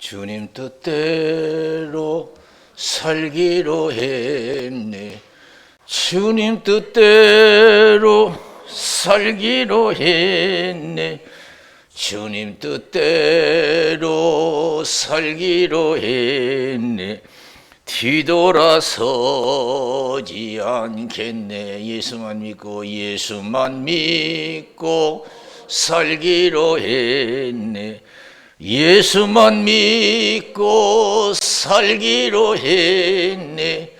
주님 뜻대로 살기로 했네. 주님 뜻대로 살기로 했네. 주님 뜻대로 살기로 했네. 뒤돌아서지 않겠네. 예수만 믿고 살기로 했네. 예수만 믿고 살기로 했네.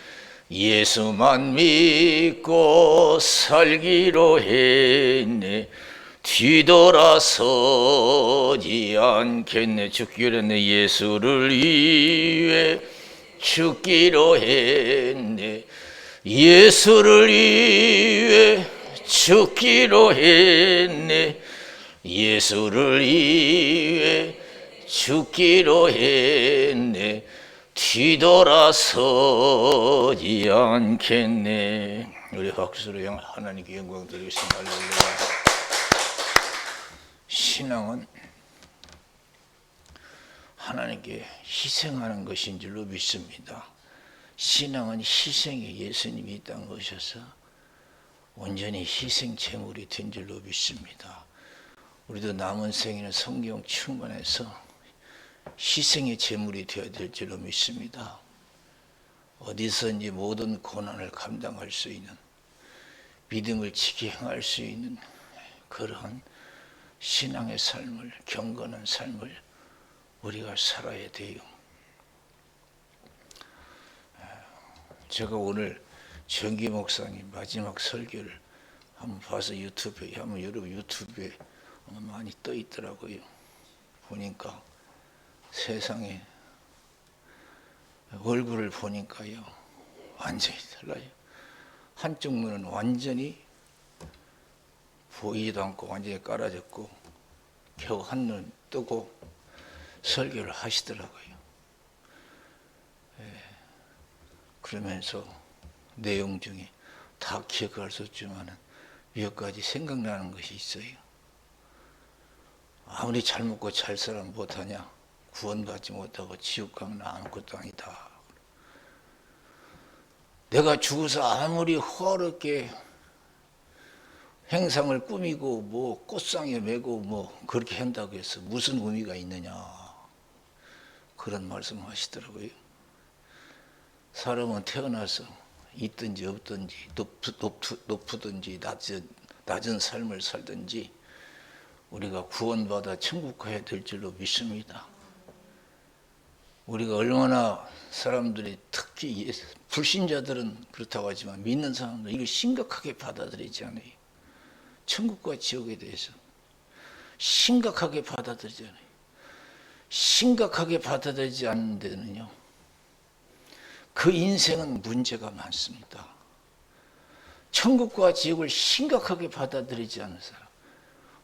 예수만 믿고 살기로 했네. 뒤돌아서지 않겠네. 죽기로 했네. 예수를 위해 죽기로 했네. 예수를 위해 죽기로 했네. 예수를 위해 죽기로 했네. 뒤돌아서지 않겠네. 우리 박수로 하나님께 영광 드리겠습니다. 할렐루야. 신앙은 하나님께 희생하는 것인 줄로 믿습니다. 신앙은 희생에 예수님이 이 땅에 오셔서 온전히 희생 제물이 된 줄로 믿습니다. 우리도 남은 생에는 성경 충만해서 희생의 제물이 되어야 될 줄로 믿습니다. 어디서든지 모든 고난을 감당할 수 있는, 믿음을 지게 행할 수 있는 그러한 신앙의 삶을, 경건한 삶을 우리가 살아야 돼요. 제가 오늘 정기 목사님 마지막 설교를 한번 봐서 여러분 유튜브에 많이 떠 있더라고요. 보니까 세상에 얼굴을 보니까요 완전히 달라요. 한쪽 눈은 완전히 보이지도 않고 완전히 깔아졌고 겨우 한눈 뜨고 설교를 하시더라고요. 그러면서 내용 중에 다 기억할 수 없지만 몇 가지 생각나는 것이 있어요. 아무리 잘 먹고 잘 살아 못하냐? 구원받지 못하고 지옥 가면 아무것도 아니다. 내가 죽어서 아무리 호화롭게 행상을 꾸미고 뭐 꽃상에 메고 뭐 그렇게 한다고 해서 무슨 의미가 있느냐, 그런 말씀을 하시더라고요. 사람은 태어나서 있든지 없든지 높든지 낮은 삶을 살든지 우리가 구원받아 천국 가야 될 줄로 믿습니다. 우리가 얼마나 사람들이, 특히 불신자들은 그렇다고 하지만 믿는 사람들은 이걸 심각하게 받아들이지 않아요. 천국과 지옥에 대해서 심각하게 받아들이지 않아요. 심각하게 받아들이지 않는 데는요, 그 인생은 문제가 많습니다. 천국과 지옥을 심각하게 받아들이지 않는 사람,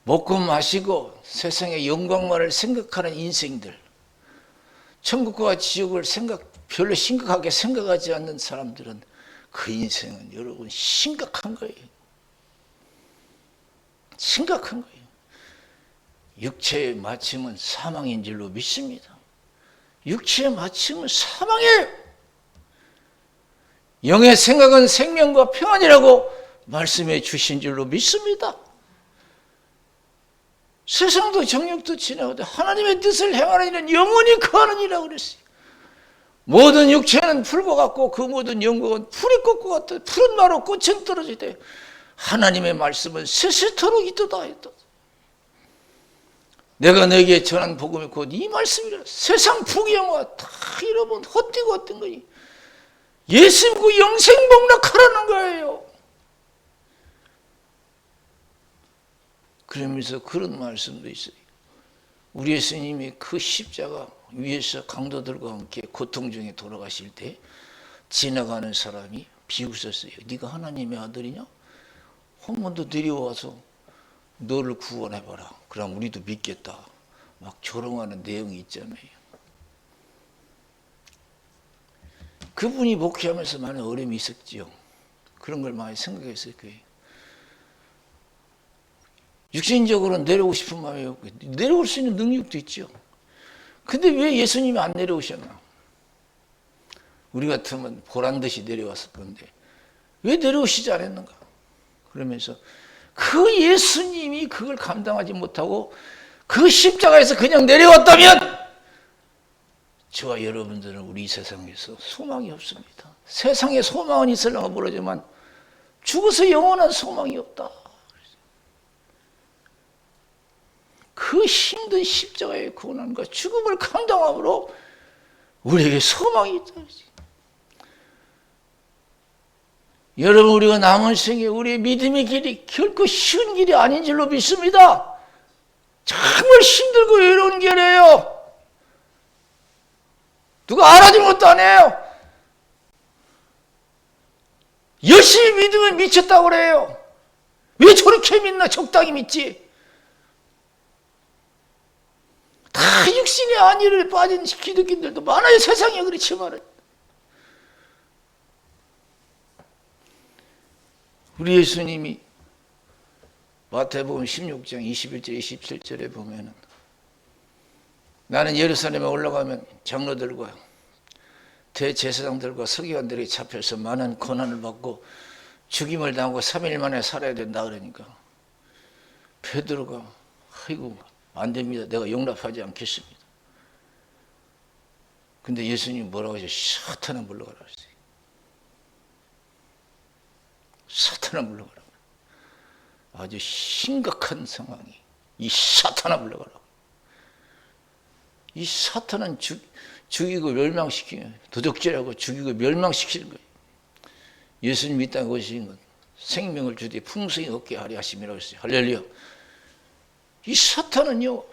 먹고 마시고 세상의 영광만을 생각하는 인생들, 천국과 지옥을 별로 심각하게 생각하지 않는 사람들은 그 인생은 여러분 심각한 거예요. 심각한 거예요. 육체의 마침은 사망인 줄로 믿습니다. 육체의 마침은 사망이에요. 영의 생각은 생명과 평안이라고 말씀해 주신 줄로 믿습니다. 세상도 정욕도 지나가도 하나님의 뜻을 행하는 이는 영원히 거하느니라고 그랬어요. 모든 육체는 풀과 같고 그 모든 영광은 풀이 꺾고 같다. 푸른 나루 꽃은 떨어지되 하나님의 말씀은 세세토록 있도다 했다. 내가 너에게 전한 복음이 곧 이 말씀이라. 세상 부귀영화 다 잃어본 헛되고 헛된 거니 예수 믿고 영생 복락하라는 거예요. 그러면서 그런 말씀도 있어요. 우리 예수님이 그 십자가 위에서 강도들과 함께 고통 중에 돌아가실 때 지나가는 사람이 비웃었어요. 네가 하나님의 아들이냐? 한 번 더 내려와서 너를 구원해봐라. 그럼 우리도 믿겠다. 막 조롱하는 내용이 있잖아요. 그분이 목회하면서 많은 어려움이 있었지요. 그런 걸 많이 생각했을 거예요. 육신적으로 내려오고 싶은 마음이 없고 내려올 수 있는 능력도 있죠. 근데 왜 예수님이 안 내려오셨나? 우리 같으면 보란듯이 내려왔을 건데 왜 내려오시지 않았는가? 그러면서 그 예수님이 그걸 감당하지 못하고 그 십자가에서 그냥 내려왔다면 저와 여러분들은 우리 세상에서 소망이 없습니다. 세상에 소망은 있으려고 모르지만 죽어서 영원한 소망이 없다. 그 힘든 십자가의 고난과 죽음을 감당함으로 우리에게 소망이 있다. 여러분, 우리가 남은 생에 우리의 믿음의 길이 결코 쉬운 길이 아닌 줄로 믿습니다. 정말 힘들고 외로운 길이에요. 누가 알아주는 것도 아니에요. 열심히 믿으면 미쳤다고 그래요. 왜 저렇게 믿나? 적당히 믿지. 다 육신의 안위를 빠진 기독교인들도 많아요. 세상에 그렇지만은. 우리 예수님이 마태복음 16장 21절 27절에 보면은 나는 예루살렘에 올라가면 장로들과 대제사장들과 서기관들이 잡혀서 많은 고난을 받고 죽임을 당하고 3일 만에 살아야 된다 그러니까 베드로가 아이고 안 됩니다. 내가 용납하지 않겠습니다. 근데 예수님이 뭐라고 하죠? 사탄아 물러가라 그랬어요. 사탄아 물러가라. 아주 심각한 상황이 이 사탄아 물러가라. 이 사탄은 죽이고 멸망시키는 거예요. 도적질하고 죽이고 멸망시키는 거예요. 예수님이 이 땅에 오신 건 생명을 주되 풍성히 얻게 하려 하심이라고 했어요. 할렐루야. 이 사탄은요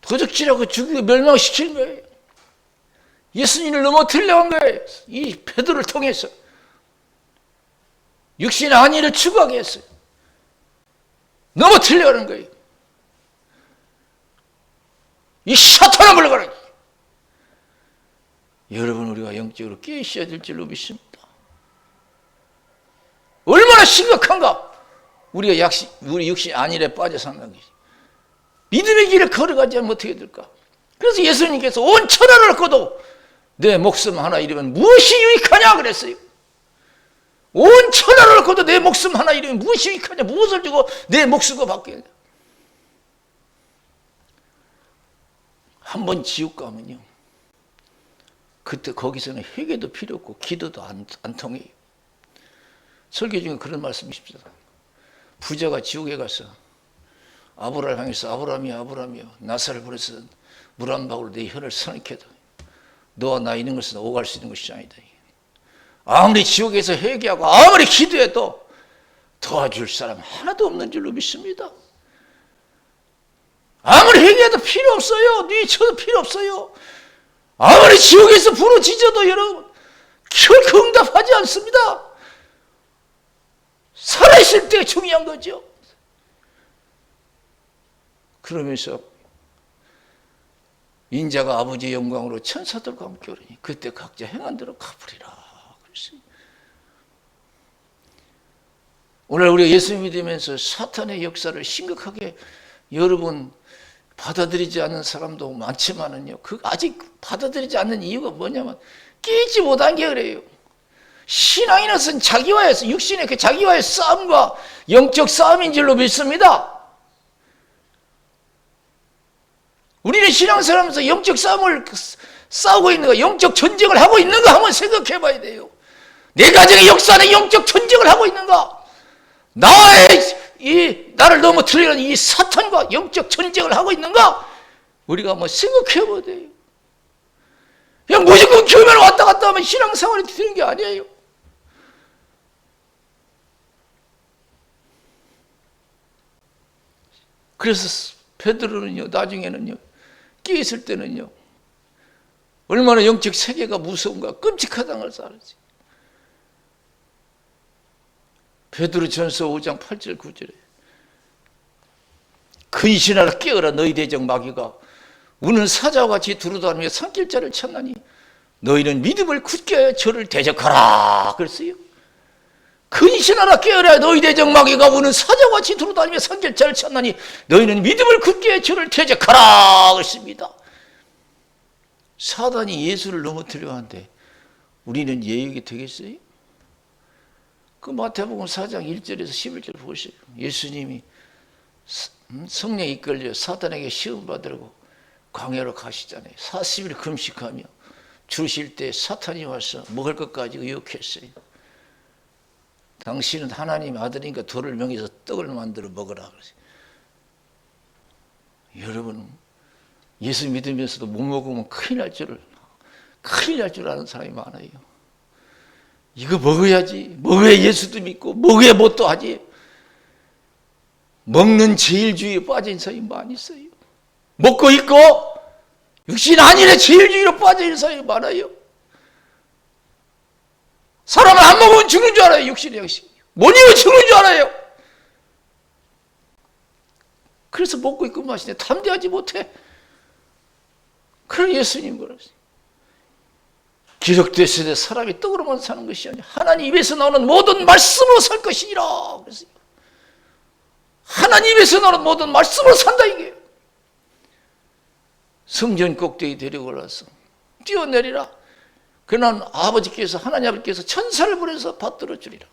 도적질하고 죽이고 멸망시키는 거예요. 예수님을 넘어뜨리려고 한 거예요. 이 베드로를 통해서 육신의 안위를 추구하게 했어요. 넘어뜨리려고 하는 거예요. 이 사탄아 물러가라. 여러분, 우리가 영적으로 깨어있어야 될 줄로 믿습니다. 얼마나 심각한가? 우리 육신 안일에 빠져 산다는 것이. 믿음의 길을 걸어가지 않으면 어떻게 될까? 그래서 예수님께서 온 천하를 얻고도 내 목숨 하나 잃으면 무엇이 유익하냐 그랬어요. 온 천하를 얻고도 내 목숨 하나 잃으면 무엇이 유익하냐? 무엇을 주고 내 목숨을 받게. 한번 지옥 가면요 그때 거기서는 회개도 필요 없고 기도도 안 통해요. 설교 중에 그런 말씀이 있습니다. 부자가 지옥에 가서 아브라함을 향해서 아브라함이여 나사를 보내서 물 한 방울 내 혀를 선악해도 너와 나 있는 것은 오갈 수 있는 것이 아니다. 아무리 지옥에서 회개하고 아무리 기도해도 도와줄 사람 하나도 없는 줄로 믿습니다. 아무리 회개해도 필요 없어요. 네 쳐도 필요 없어요. 아무리 지옥에서 부러지져도 여러분 결코 응답하지 않습니다. 살아있을 때 중요한 거죠. 그러면서 인자가 아버지의 영광으로 천사들과 함께 오르니 그때 각자 행한 대로 갚으리라. 오늘 우리가 예수 믿으면서 사탄의 역사를 심각하게 여러분 받아들이지 않는 사람도 많지만은요, 그 아직 받아들이지 않는 이유가 뭐냐면 깨지 못한 게 그래요. 신앙이라는 것은 자기와의 육신의 그 자기와의 싸움과 영적 싸움인 줄로 믿습니다. 우리는 신앙생활하면서 영적 싸움을 싸우고 있는 거, 영적 전쟁을 하고 있는가 한번 생각해 봐야 돼요. 내 가정의 역사는 영적 전쟁을 하고 있는가? 나를 넘어뜨리는 이 사탄과 영적 전쟁을 하고 있는가? 우리가 한번 생각해 봐야 돼요. 그냥 무조건 교회만 왔다 갔다 하면 신앙생활이 되는 게 아니에요. 그래서 베드로는요, 나중에는요, 깨있을 때는요, 얼마나 영적 세계가 무서운가, 끔찍하다는 걸 알았지. 베드로전서 5장 8절 9절에 근신하라 깨어라 너희 대적 마귀가 우는 사자와 같이 두루다니며 산길자를 찾나니 너희는 믿음을 굳게 하여 저를 대적하라 그랬어요. 근신하라 깨어라 너희 대적마귀가 우는 사자같이 두루다니며 선결자를 찾나니 너희는 믿음을 굳게 해 주를 대적하라 그랬습니다. 사단이 예수를 넘어뜨려 하는데 우리는 예역이 되겠어요? 그 마태복음 4장 1절에서 11절 보세요. 예수님이 성령에 이끌려 사단에게 시험 받으려고 광야로 가시잖아요. 40일 금식하며 주실 때 사탄이 와서 먹을 것까지 의혹했어요. 당신은 하나님 아들이니까 돌을 명해서 떡을 만들어 먹으라 그러세요. 여러분, 예수 믿으면서도 못 먹으면 큰일 날 줄 아는 사람이 많아요. 이거 먹어야지, 먹어야 예수도 믿고 먹어야 뭣도 하지. 먹는 제일주의에 빠진 사람이 많이 있어요. 먹고 있고 육신 아니래 제일주의로 빠져 있는 사람이 많아요. 사람은 안 먹으면 죽는 줄 알아요. 육신의 영식 못 익으면 죽는 줄 알아요. 그래서 먹고 있고 마시네 담대하지 못해. 그런 예수님 그러세요. 기록됐을 때 사람이 떡으로만 사는 것이 아니라 하나님 입에서 나오는 모든 말씀으로 살 것이니라 그랬어요. 하나님 입에서 나오는 모든 말씀으로 산다 이게. 성전 꼭대기 데리고 올라서 뛰어내리라. 그러나 아버지께서 하나님 아버지께서 천사를 보내서 받들어 주리라.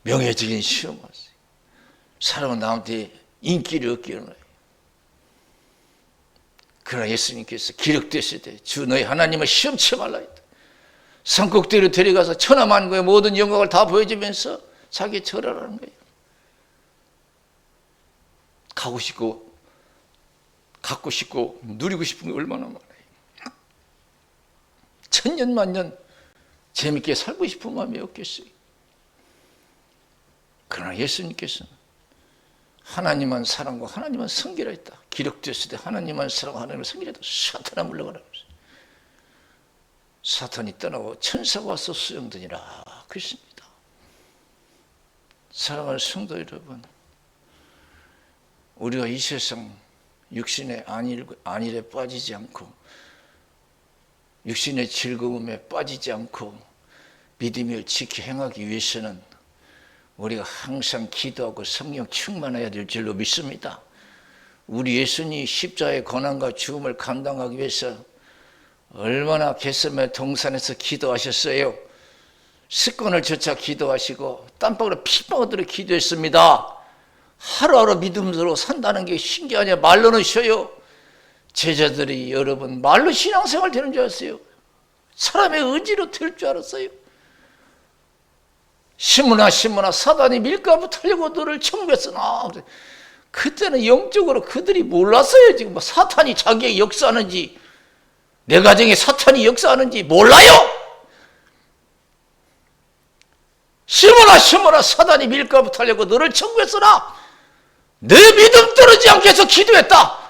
명예적인 시험 왔어요. 사람은 나한테 인기를 얻기 원해요. 그러나 예수님께서 기록됐을 때 주 너희 하나님을 시험치 말라 했다. 산꼭대기로 데려가서 천하만국의 모든 영광을 다 보여주면서 자기 절하라는 거예요. 가고 싶고 갖고 싶고 누리고 싶은 게 얼마나 많아요. 천년 만년 재밌게 살고 싶은 마음이 없겠어요. 그러나 예수님께서는 하나님만 사랑과 하나님만 섬기라 했다. 기록됐을 때 하나님만 사랑과 하나님만 섬기라 했다. 사탄아 물러가라. 사탄이 떠나고 천사가 와서 수용되니라 그랬습니다. 사랑하는 성도 여러분, 우리가 이 세상 육신의 안일에 빠지지 않고 육신의 즐거움에 빠지지 않고 믿음을 지켜 행하기 위해서는 우리가 항상 기도하고 성령 충만해야 될 줄로 믿습니다. 우리 예수님이 십자가의 고난과 죽음을 감당하기 위해서 얼마나 겟세마네 동산에서 기도하셨어요. 습관을 좇아 기도하시고 땀방울에 피방울들을 기도했습니다. 하루하루 믿음으로 산다는 게 신기하냐. 말로는 쉬어요. 제자들이 여러분 말로 신앙생활 되는 줄 알았어요. 사람의 의지로 될 줄 알았어요. 시므나 사단이 밀가부 타려고 너를 청구했으나 그때는 영적으로 그들이 몰랐어요. 지금 사탄이 자기에게 역사하는지 내 가정에 사탄이 역사하는지 몰라요. 시므나 사단이 밀가부 타려고 너를 청구했으나 내 믿음 떨어지지 않게 해서 기도했다.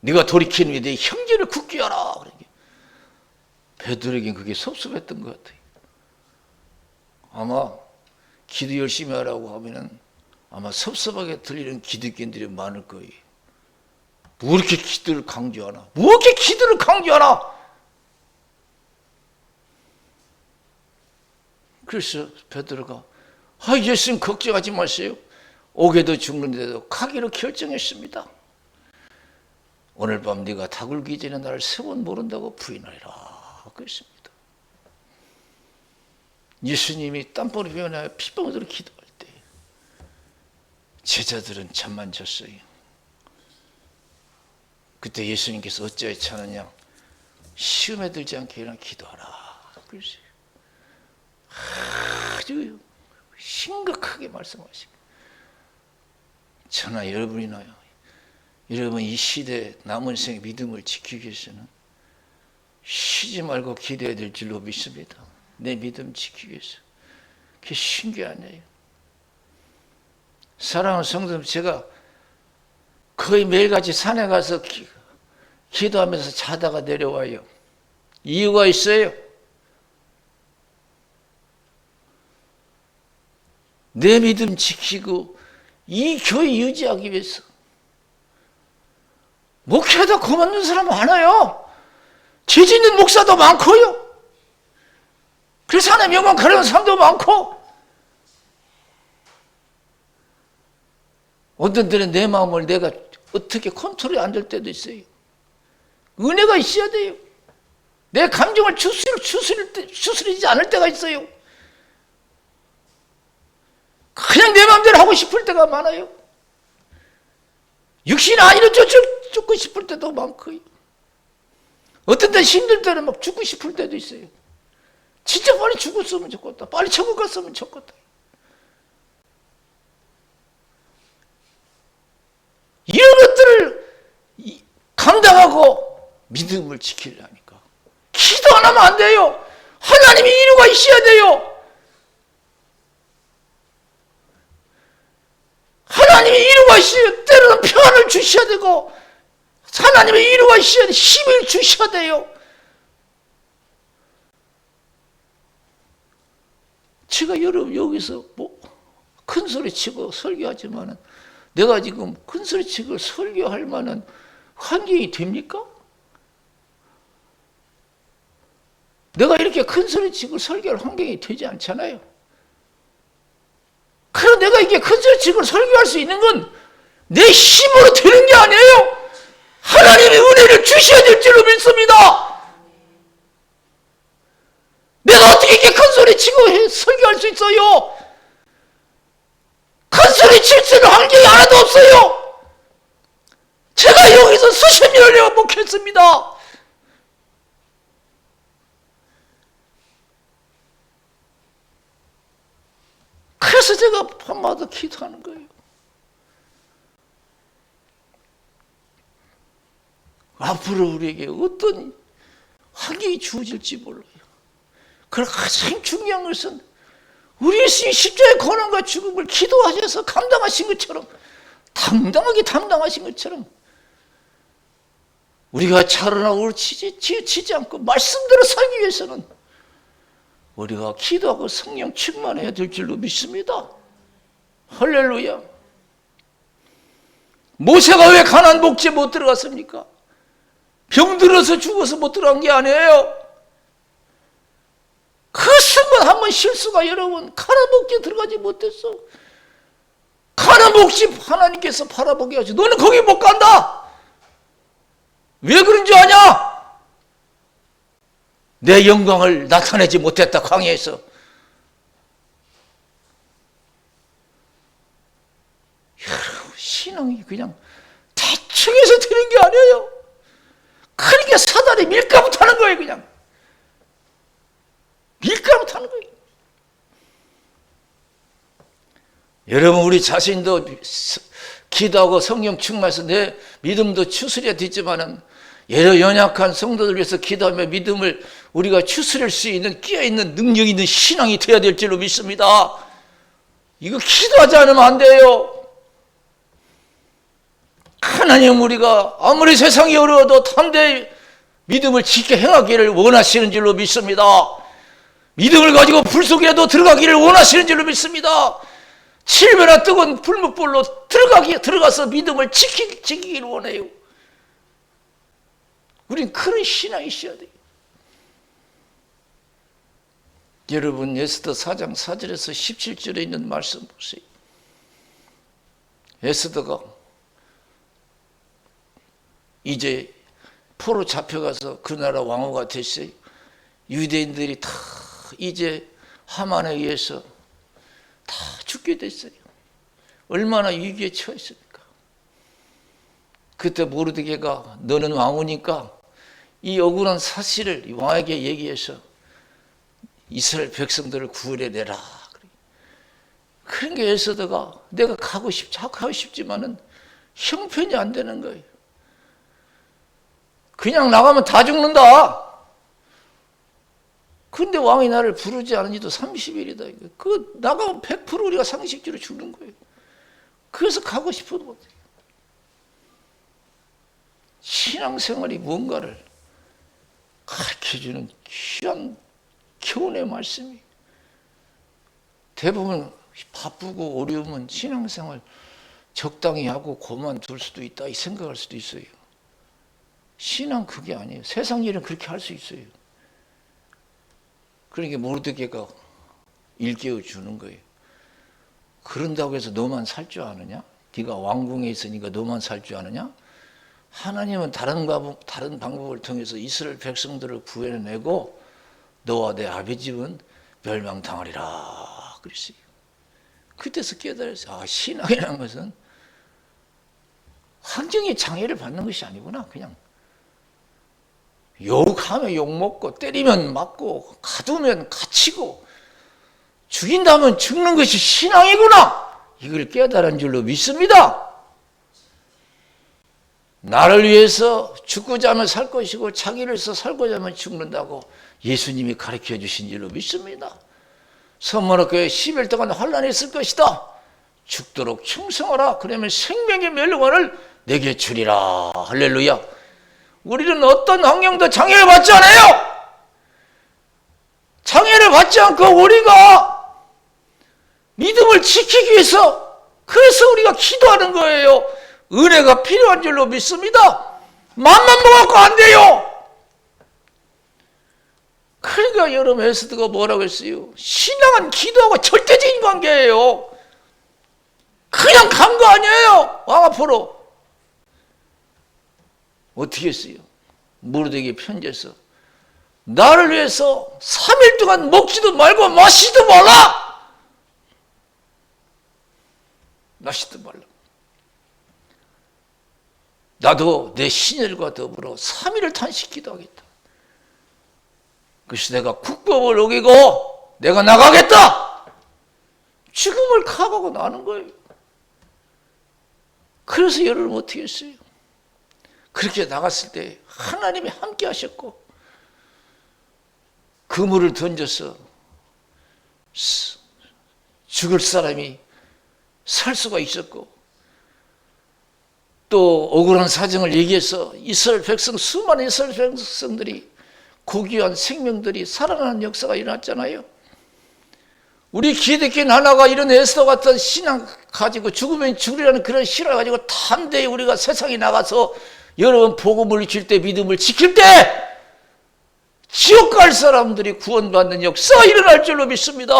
네가 돌이키는 위에 네 형제를 굳게 하라. 베드로에겐 그게 섭섭했던 것 같아요. 아마 기도 열심히 하라고 하면은 아마 섭섭하게 들리는 기독교인들이 많을 거예요. 뭐 이렇게 기도를 강조하나? 뭐 이렇게 기도를 강조하나? 그래서 베드로가 예수님 걱정하지 마세요. 오게도 죽는데도 가기로 결정했습니다. 오늘 밤 네가 다굴기 전에 나를 3번 모른다고 부인하리라 그랬습니다. 예수님이 땀방울이 변하여 핏방울로 기도할 때 제자들은 잠만 잤어요. 그때 예수님께서 어찌하여 자느냐? 시험에 들지 않게 일어나 기도하라 그랬어요. 아주 심각하게 말씀하시고, 저나 여러분이나요, 여러분 이 시대 남은 생의 믿음을 지키기 위해서는 쉬지 말고 기도해야 될 줄로 믿습니다. 내 믿음 지키기 위해서. 그게 신기하네요. 사랑하는 성도님, 제가 거의 매일같이 산에 가서 기도하면서 자다가 내려와요. 이유가 있어요. 내 믿음 지키고 이 교회 유지하기 위해서. 목회하다 그만둔 사람 많아요. 죄 짓는 목사도 많고요. 그래서 하나님 영광 가려는 사람도 많고, 어떤 때는 내 마음을 내가 어떻게 컨트롤이 안 될 때도 있어요. 은혜가 있어야 돼요. 내 감정을 추스리지 않을 때가 있어요. 그냥 내 마음대로 하고 싶을 때가 많아요. 육신 아니로 쫓고 싶을 때도 많고요. 어떤 때 힘들 때는 막 죽고 싶을 때도 있어요. 진짜 빨리 죽었으면 좋겠다. 빨리 천국 갔으면 좋겠다. 이런 것들을 감당하고 믿음을 지키려니까 기도 안 하면 안 돼요. 하나님이 이유가 있어야 돼요. 하나님의 이유가 있어요. 때로는 평안을 주셔야 되고, 하나님의 이유가 있어야 돼요. 힘을 주셔야 돼요. 제가 여러분 여기서 큰 소리 치고 설교하지만은 내가 지금 큰 소리 치고 설교할 만한 환경이 됩니까? 내가 이렇게 큰 소리 치고 설교할 환경이 되지 않잖아요. 그럼 내가 이게 큰 소리 치고 설교할 수 있는 건 내 힘으로 되는 게 아니에요. 하나님의 은혜를 주셔야 될 줄로 믿습니다. 내가 어떻게 이렇게 큰 소리 치고 설교할 수 있어요? 큰 소리 칠 수 있는 환경이 하나도 없어요. 제가 여기서 수십 년을 내가 목했습니다. 그래서 제가 밤마다 기도하는 거예요. 앞으로 우리에게 어떤 환경이 주어질지 몰라요. 그러나 가장 중요한 것은 우리 예수님 십자가의 고난과 죽음을 기도하셔서 감당하신 것처럼, 당당하게 감당하신 것처럼 우리가 차로나고 치지 않고 말씀대로 살기 위해서는 우리가 기도하고 성령 충만해야 될 줄로 믿습니다. 할렐루야. 모세가 왜 가나안 복지에 못 들어갔습니까? 병들어서 죽어서 못 들어간 게 아니에요. 그 순간 한번 실수가 여러분, 가나안 복지에 들어가지 못했어. 가나안 복지 하나님께서 바라보게 하죠. 너는 거기 못 간다. 왜 그런 줄 아냐? 내 영광을 나타내지 못했다, 광야에서. 여러분, 신앙이 그냥 대충 해서 되는 게 아니에요. 그러니까 사단이 밀가부타는 거예요. 그냥 밀가부타는 거예요. 여러분, 우리 자신도 기도하고 성령 충만해서 내 믿음도 추스려야 되지만은 여러 연약한 성도들 위해서 기도하며 믿음을 우리가 추스릴 수 있는 끼어있는 능력 있는 신앙이 되어야 될 줄로 믿습니다. 이거 기도하지 않으면 안 돼요. 하나님, 우리가 아무리 세상이 어려워도 담대히 믿음을 지켜 행하기를 원하시는 줄로 믿습니다. 믿음을 가지고 불 속에도 들어가기를 원하시는 줄로 믿습니다. 7배나 뜨거운 불못불로 들어가서 믿음을 지키기를 원해요. 우린 그런 신앙이 있어야 돼요. 여러분, 에스더 4장 4절에서 17절에 있는 말씀 보세요. 에스더가 이제 포로 잡혀가서 그 나라 왕후가 됐어요. 유대인들이 다 이제 하만에 의해서 다 죽게 됐어요. 얼마나 위기에 처했습니까? 그때 모르드게가 너는 왕후니까 이 억울한 사실을 왕에게 얘기해서 이스라엘 백성들을 구원해내라. 그런 게 에스더가 내가 가고 싶지만은 형편이 안 되는 거예요. 그냥 나가면 다 죽는다. 근데 왕이 나를 부르지 않은 지도 30일이다. 그 나가면 100% 우리가 상식적으로 죽는 거예요. 그래서 가고 싶어도 못해요. 신앙생활이 뭔가를 가르쳐주는 귀한 교훈의 말씀이. 대부분 바쁘고 어려우면 신앙생활 적당히 하고 그만둘 수도 있다 이 생각할 수도 있어요. 신앙 그게 아니에요. 세상 일은 그렇게 할 수 있어요. 그러니까 모르드게가 일깨워 주는 거예요. 그런다고 해서 너만 살 줄 아느냐? 네가 왕궁에 있으니까 너만 살 줄 아느냐? 하나님은 다른 방법을 통해서 이스라엘 백성들을 구해내고 너와 내 아비 집은 멸망당하리라 그랬어요. 그때서 깨달았어요. 아, 신앙이라는 것은 환경의 장애를 받는 것이 아니구나. 그냥 욕하면 욕먹고 때리면 맞고 가두면 갇히고 죽인다면 죽는 것이 신앙이구나. 이걸 깨달은 줄로 믿습니다. 나를 위해서 죽고자 하면 살 것이고 자기를 위해서 살고자 하면 죽는다고 예수님이 가르쳐 주신 줄로 믿습니다. 선문학교에 10일 동안 환난이 있을 것이다. 죽도록 충성하라. 그러면 생명의 멸류관을 내게 주리라. 할렐루야. 우리는 어떤 환경도 장애를 받지 않아요. 장애를 받지 않고 우리가 믿음을 지키기 위해서, 그래서 우리가 기도하는 거예요. 은혜가 필요한 줄로 믿습니다. 맘만 먹어갖고 안 돼요. 그러니까 여러분 에스더가 뭐라고 했어요? 신앙은 기도하고 절대적인 관계예요. 그냥 간 거 아니에요. 왕 앞으로. 어떻게 했어요? 모르드게에게 편지해서 나를 위해서 3일 동안 먹지도 말고 마시지도 말라. 마시지도 말라. 나도 내 신혈과 더불어 3일을 탄식 기도하겠다. 그래서 내가 국법을 어기고 내가 나가겠다. 죽음을 각오하고 나는 거예요. 그래서 여러분 어떻게 했어요? 그렇게 나갔을 때 하나님이 함께 하셨고 그물을 던져서 죽을 사람이 살 수가 있었고, 또 억울한 사정을 얘기해서 이스라엘 백성, 수많은 이스라엘 백성들이, 고귀한 생명들이 살아나는 역사가 일어났잖아요. 우리 기독교인 하나가 이런 에스더 같은 신앙 가지고 죽으면 죽으리라는 그런 신앙을 가지고 담대히 우리가 세상에 나가서 여러분 복음을 줄 때, 믿음을 지킬 때 지옥 갈 사람들이 구원받는 역사가 일어날 줄로 믿습니다.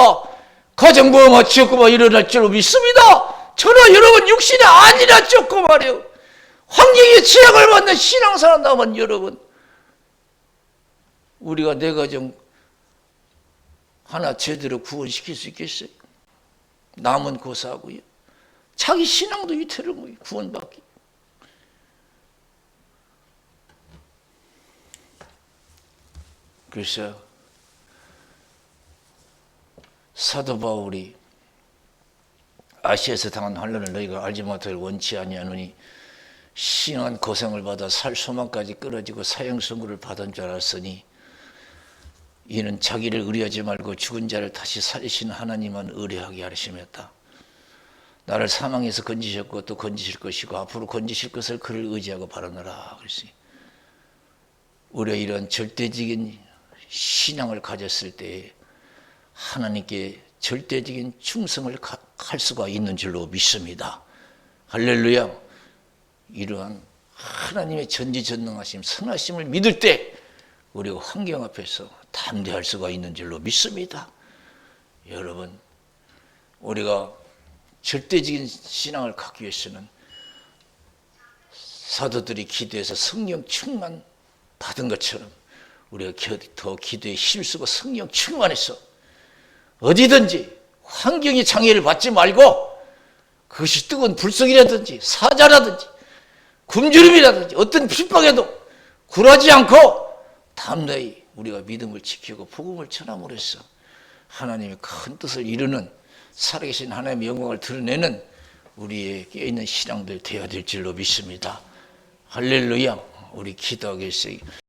가정보험과 지옥보험이 일어날 줄로 믿습니다. 저는 여러분 육신이 아니라 쫓고 말이에요. 환경의 제약을 받는 신앙생활 남은 여러분, 우리가 내 가정 하나 제대로 구원시킬 수 있겠어요? 남은 고사하고요. 자기 신앙도 위태로운 거예요. 구원받기. 그래서 사도 바울이 아시아에서 당한 환난을 너희가 알지 못하길 원치 아니하노니 심한 고생을 받아 살 소망까지 끊어지고 사형선고를 받은 줄 알았으니 이는 자기를 의뢰하지 말고 죽은 자를 다시 살리신 하나님만 의뢰하게 하심이었다. 나를 사망에서 건지셨고 또 건지실 것이고 앞으로 건지실 것을 그를 의지하고 바라노라. 그랬어요. 우리가 이런 절대적인 신앙을 가졌을 때 하나님께 절대적인 충성을 할 수가 있는 줄로 믿습니다. 할렐루야. 이러한 하나님의 전지전능하심, 선하심을 믿을 때 우리가 환경 앞에서 담대할 수가 있는 줄로 믿습니다. 여러분, 우리가 절대적인 신앙을 갖기 위해서는 사도들이 기도해서 성령 충만 받은 것처럼 우리가 더 기도에 힘쓰고 성령 충만해서 어디든지 환경의 장애를 받지 말고, 그것이 뜨거운 불속이라든지 사자라든지 굶주림이라든지 어떤 핍박에도 굴하지 않고 담대히 우리가 믿음을 지키고 복음을 전함으로 해서 하나님의 큰 뜻을 이루는, 살아계신 하나님의 영광을 드러내는 우리의 깨어있는 신앙들 되어야 될 줄로 믿습니다. 할렐루야. 우리 기도하겠어요.